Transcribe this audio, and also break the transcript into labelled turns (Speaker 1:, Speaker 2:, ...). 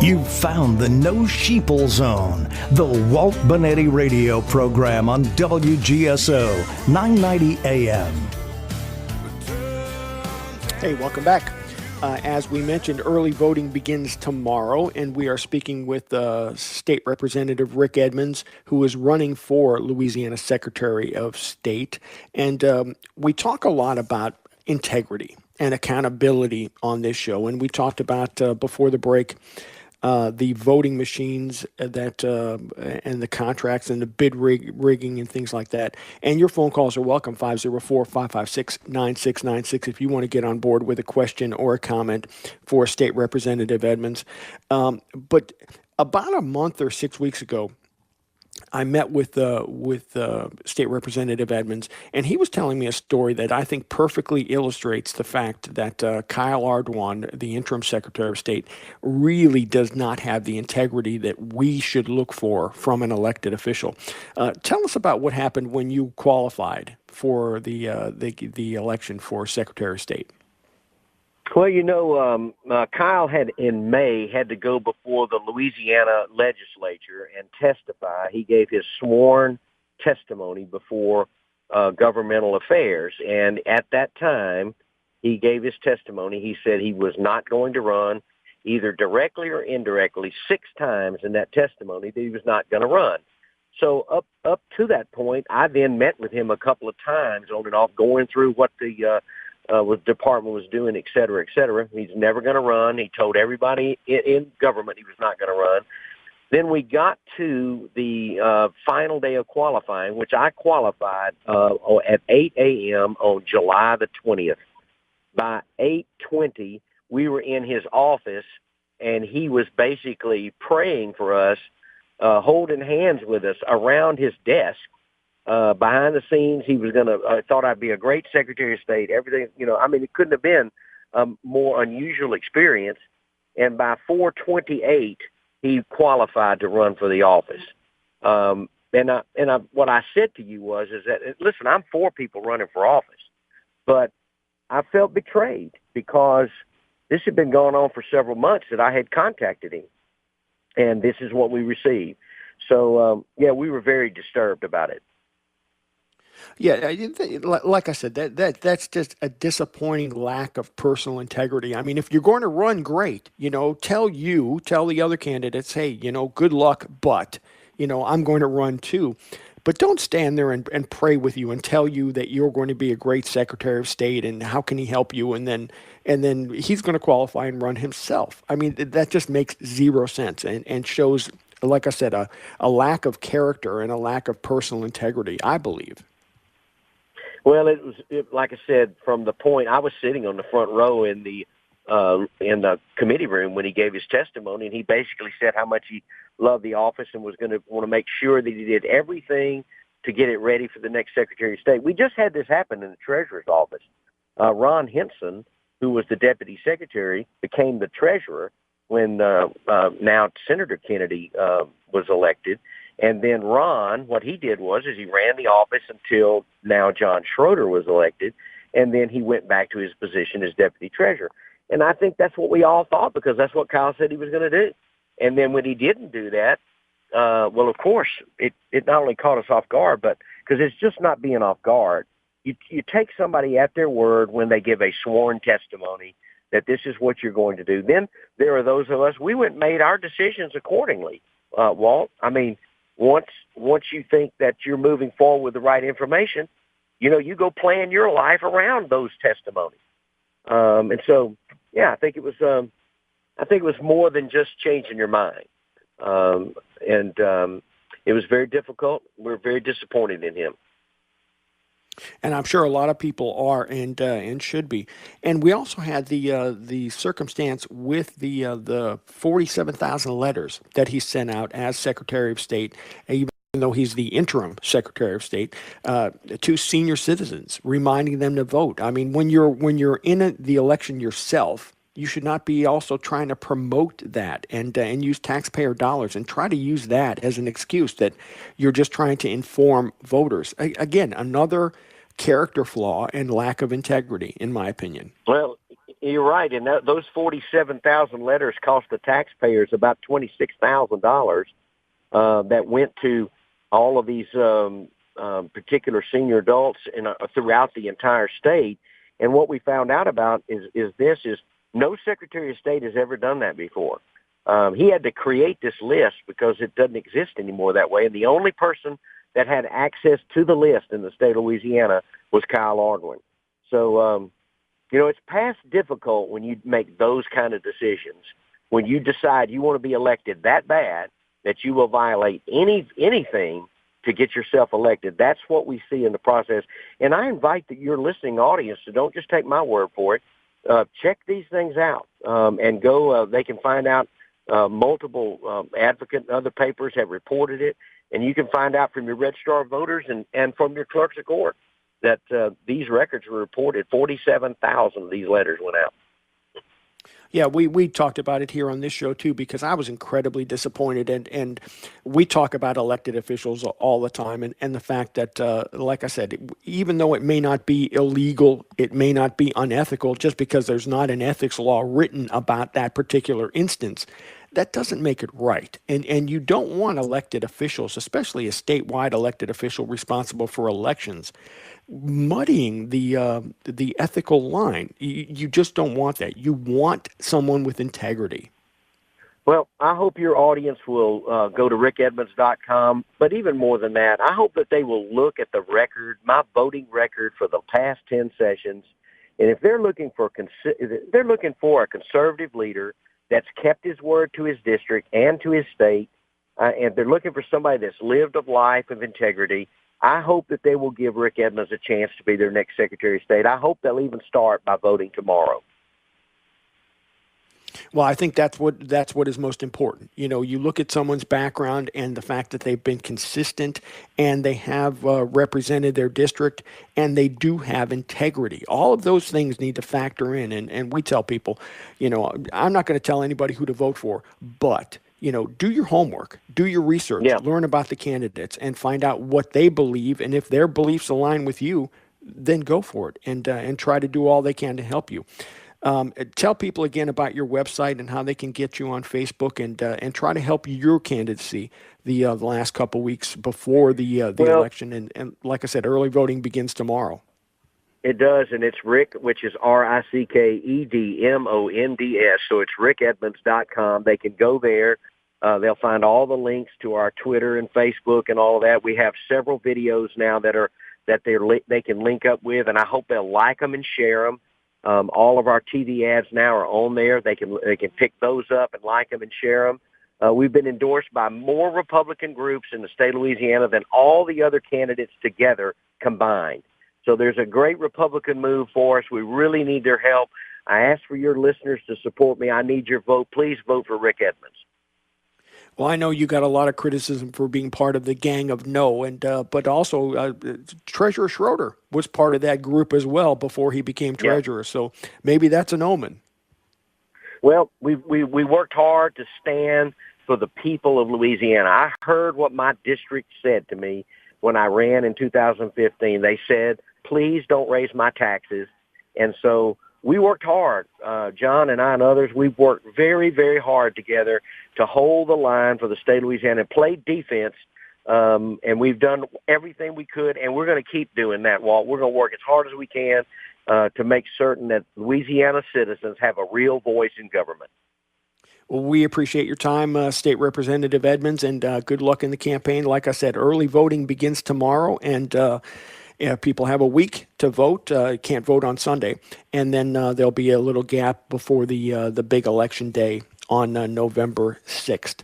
Speaker 1: You've found the No Sheeple Zone, the Walt Bonetti radio program on WGSO 990 AM.
Speaker 2: Hey, welcome back. As we mentioned, early voting begins tomorrow, and we are speaking with State Representative Rick Edmonds, who is running for Louisiana Secretary of State. And we talk a lot about integrity and accountability on this show. And we talked about, before the break, the voting machines that and the contracts and the bid rigging and things like that. And your phone calls are welcome, 504-556-9696, if you want to get on board with a question or a comment for State Representative Edmonds. But about a month or 6 weeks ago, I met with State Representative Edmonds, and he was telling me a story that I think perfectly illustrates the fact that Kyle Ardoin, the interim Secretary of State, really does not have the integrity that we should look for from an elected official. Tell us about what happened when you qualified for the election for Secretary of State.
Speaker 3: Well, Kyle had in May had to go before the Louisiana legislature and testify. He gave his sworn testimony before governmental affairs. And at that time, he gave his testimony. He said he was not going to run either directly or indirectly 6 times in that testimony that he was not going to run. So up to that point, I then met with him a couple of times on and off, going through what the department was doing, et cetera, et cetera. He's never going to run. He told everybody in government he was not going to run. Then we got to the final day of qualifying, which I qualified at 8 a.m. on July the 20th. By 8:20, we were in his office, and he was basically praying for us, holding hands with us around his desk. Behind the scenes, he was thought I'd be a great Secretary of State. Everything, it couldn't have been a more unusual experience. And by 4:28, he qualified to run for the office. What I said to you is that, listen, I'm for people running for office, but I felt betrayed because this had been going on for several months that I had contacted him, and this is what we received. So, we were very disturbed about it.
Speaker 2: Yeah, like I said, that's just a disappointing lack of personal integrity. I mean, if you're going to run, great. Tell the other candidates, hey, good luck, but, I'm going to run too. But don't stand there and pray with you and tell you that you're going to be a great Secretary of State and how can he help you, and then he's going to qualify and run himself. I mean, that just makes zero sense and shows, like I said, a lack of character and a lack of personal integrity, I believe.
Speaker 3: Well, it was like I said, from the point I was sitting on the front row in the committee room when he gave his testimony, and he basically said how much he loved the office and was going to want to make sure that he did everything to get it ready for the next Secretary of State. We just had this happen in the Treasurer's office. Ron Henson, who was the Deputy Secretary, became the Treasurer when now Senator Kennedy was elected. And then Ron, what he did was he ran the office until now John Schroeder was elected, and then he went back to his position as Deputy Treasurer. And I think that's what we all thought, because that's what Kyle said he was going to do. And then when he didn't do that, well, of course, it not only caught us off guard, but because it's just not being off guard. You take somebody at their word when they give a sworn testimony that this is what you're going to do. Then there are those of us, we went and made our decisions accordingly, Walt. I mean, once you think that you're moving forward with the right information, you go plan your life around those testimonies. And so, I think it was more than just changing your mind. It was very difficult. We're very disappointed in him.
Speaker 2: And I'm sure a lot of people are and should be. And we also had the circumstance with the 47,000 letters that he sent out as Secretary of State, even though he's the interim Secretary of State, to senior citizens, reminding them to vote. I mean, when you're in the election yourself, you should not be also trying to promote that and use taxpayer dollars and try to use that as an excuse that you're just trying to inform voters. Again, another character flaw and lack of integrity, in my opinion.
Speaker 3: Well, You're right, and those 47,000 letters cost the taxpayers about $26,000 that went to all of these particular senior adults throughout the entire state. And what we found out about is no Secretary of State has ever done that before. He had to create this list because it doesn't exist anymore that way. And the only person that had access to the list in the state of Louisiana was Kyle Ardoin. So, it's past difficult when you make those kind of decisions, when you decide you want to be elected that bad that you will violate anything to get yourself elected. That's what we see in the process. And I invite your listening audience to don't just take my word for it. Check these things out and go. They can find out multiple advocate and other papers have reported it. And you can find out from your registrar of voters and from your clerks of court that these records were reported. 47,000 of these letters went out.
Speaker 2: Yeah, we talked about it here on this show, too, because I was incredibly disappointed. And we talk about elected officials all the time and the fact that, like I said, even though it may not be illegal, it may not be unethical, just because there's not an ethics law written about that particular instance, that doesn't make it right. And you don't want elected officials, especially a statewide elected official responsible for elections, muddying the ethical line. You just don't want that. You want someone with integrity.
Speaker 3: Well, I hope your audience will go to rickedmonds.com. But even more than that, I hope that they will look at the record, my voting record for the past 10 sessions. And if they're looking for a conservative leader that's kept his word to his district and to his state, and they're looking for somebody that's lived a life of integrity, I hope that they will give Rick Edmonds a chance to be their next Secretary of State. I hope they'll even start by voting tomorrow.
Speaker 2: Well, I think that's what is most important. You look at someone's background and the fact that they've been consistent and they have represented their district and they do have integrity. All of those things need to factor in. And we tell people, I'm not going to tell anybody who to vote for, but do your homework, do your research, learn about the candidates, and find out what they believe. And if their beliefs align with you, then go for it and try to do all they can to help you. Tell people again about your website and how they can get you on Facebook and try to help your candidacy the last couple weeks before the election. And like I said, early voting begins tomorrow.
Speaker 3: It does, and it's Rick, which is RICKEDMONDS. So it's rickedmonds.com. They can go there. They'll find all the links to our Twitter and Facebook and all of that. We have several videos now that they can link up with, and I hope they'll like them and share them. All of our TV ads now are on there. They can pick those up and like them and share them. We've been endorsed by more Republican groups in the state of Louisiana than all the other candidates together combined. So there's a great Republican move for us. We really need their help. I ask for your listeners to support me. I need your vote. Please vote for Rick Edmonds.
Speaker 2: Well, I know you got a lot of criticism for being part of the Gang of No, and but also Treasurer Schroeder was part of that group as well before he became treasurer. Yeah. So maybe that's an omen.
Speaker 3: Well, we worked hard to stand for the people of Louisiana. I heard what my district said to me when I ran in 2015. They said, please don't raise my taxes. And so we worked hard, John and I and others. We've worked very, very hard together to hold the line for the state of Louisiana and play defense. And we've done everything we could, and we're going to keep doing that, Walt. We're going to work as hard as we can to make certain that Louisiana citizens have a real voice in government.
Speaker 2: Well, we appreciate your time, State Representative Edmonds, and good luck in the campaign. Like I said, early voting begins tomorrow, and people have a week to vote. Can't vote on Sunday, and then there'll be a little gap before the big election day on November 6th.